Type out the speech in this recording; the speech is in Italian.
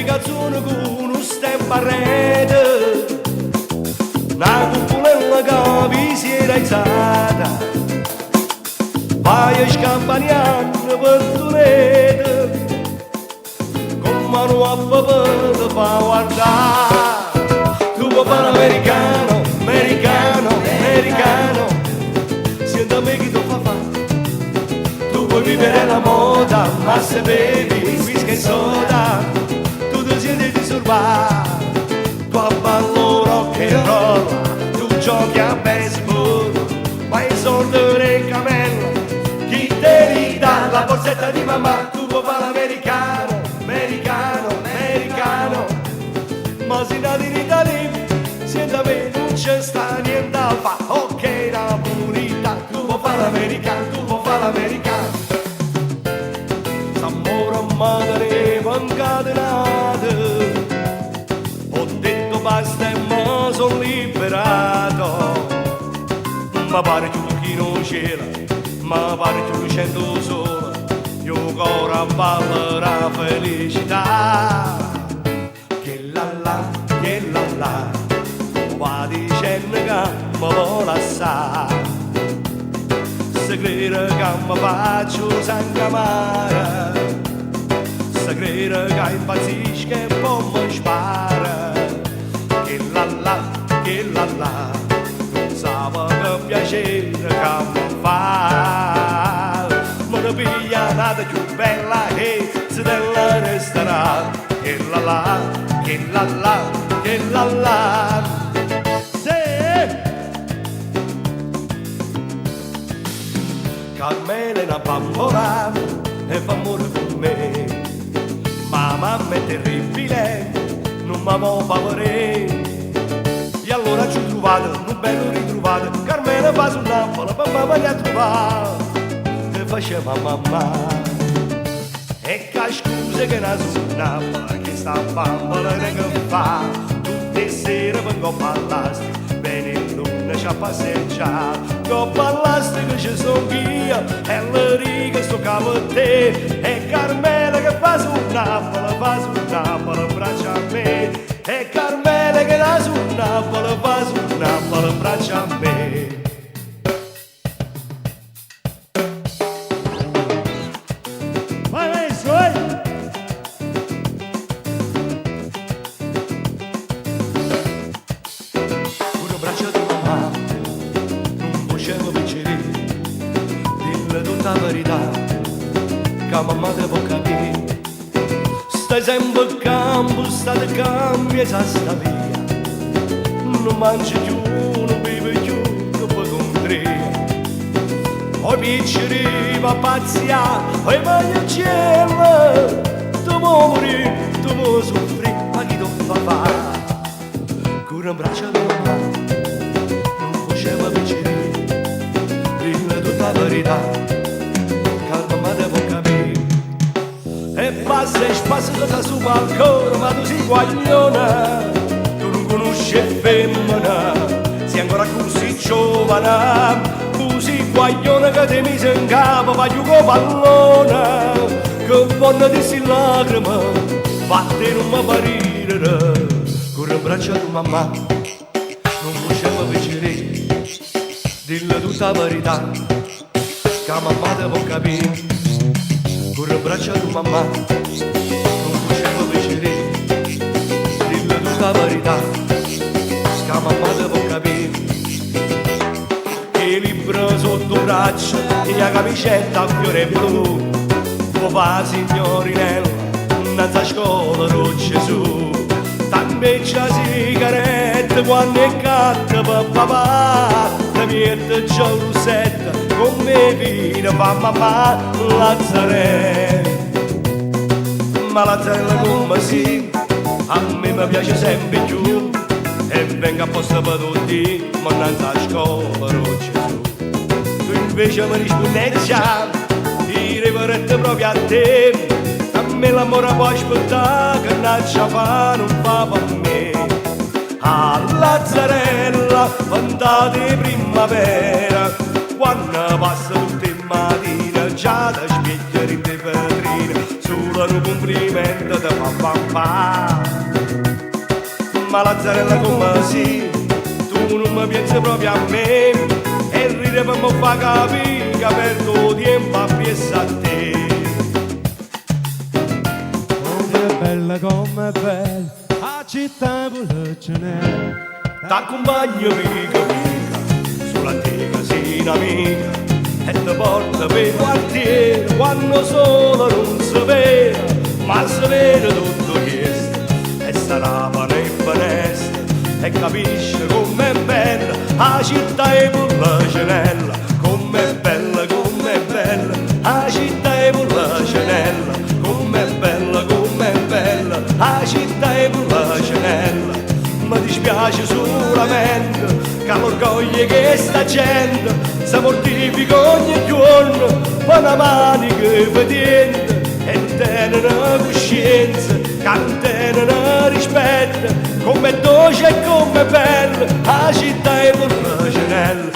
le canzoni con uno stemma a rete, una cupolella che vi si era alzata, vai a scampagnare per tunete, con mano a papà ti fa guardare, tu puoi fare americano, americano, americano, senta me chi ti fa fare, tu puoi vivere la moda, ma se bevi whisky e soda, tu ti senti disturbato, tu ballo rock and roll, tu giochi a baseball, ma i soldi del camello, chi te li dà la borsetta di mamma, tu puoi fare l'americano, americano, americano, ma se nati in Italia, senta me non c'è sta niente a fa, ok la purità, tu puoi fare l'americano, tu puoi fare l'americano, s'amore madre incatenate, ho detto basta e mi sono liberato, ma pare tu chi non c'era, ma pare tu lucendo solo, io ancora ballo la felicità, che la, va dicendo che mi vuole assare, se crede che mi faccio sangue amare, se crede che impazzisco e poi mi spara, che la, non sa che piacere che mi fa, me ne piglia nata più bella che se della resterà, che la, Carmela è una bambola e fa amore con me, ma mamma è terribile, non mi può favorire, e allora ci ho trovato, un bello ritrovato, Carmela fa su Napoli, mamma mi ha trovato, e faceva mamma, e che scusa che non su Napoli, che sta bambola che fa, tutte le sere vengo a parlare, ci ha passeggiato, dopo all'astico ci sono io, e le righe sto capo a te, e Carmela che fa su Napoli, braccia a me, e Carmela che da su Napoli, braccia a me. Vai maestro, vai! Una braccia di mamma, non facevo piacere, dille tutta la verità, che mamma te può capire. Stai sempre al campo, state cambia e sta via, non mangi più, non bevi più, che poi con tre. Poi picceri va pazzia, poi vai al cielo, tu puoi morire, tu puoi soffrire, ma chi ti fa fare? Con un braccio di mamma, non faceva piacere, dille tutta la verità, che mamma te può capire. E passa e spassa tutta su balcone, ma tu sei guagliona, tu non conosci femmina, sei ancora così giovane, così guagliona che ti mise in capo, vai giù con pallone, che buona di si lacrima, fatti non mi parire, con il braccio di mamma, non faceva piacere, dille tutta la verità, che mamma te può capire. Con il braccio di mamma non facevo piacere, dille tutta la verità, che mamma te può capire. E libro sotto il braccio e la camicetta a fiore blu, papà signorinella, innanzi a scuola con Gesù, t'ambeccia sigarette quando è catta per papà, ti mette già un rossetto, come vino fa mamma Lazzarella, ma Lazzarella come sì, a me mi piace sempre più, e venga apposta per tutti, ma non a scuola non Gesù. Tu invece mi rispondi già, i reverette proprio a te, a me l'amore può aspettare, che non ci fa, non fa per me. A Lazzarella, fanta di primavera, quando passa tutte le mattine già da specchiere in vetrine, solo un complimento da fa. Ma Lazzarella come sì, tu non mi pensi proprio a me, e ride per mi fa capire che ha perso tempo a pensare a te. Come è bella, la città Bulacene. T'accompagno mica sulla te casina amica, e ti porta per il quartiere quando solo non si vede, ma si vede tutto questo, e sarà nei finestre, e capisce com'è bella la città è Pullacenella, com'è bella, la città è Pullacenella, com'è bella, la città è Pullacenella. Mi dispiace solamente che l'orgoglio che sta gente si mortifica ogni giorno per una manica patente, e tenere coscienza che non tenere rispetto, come dolce e come bella la città è Pullacenella.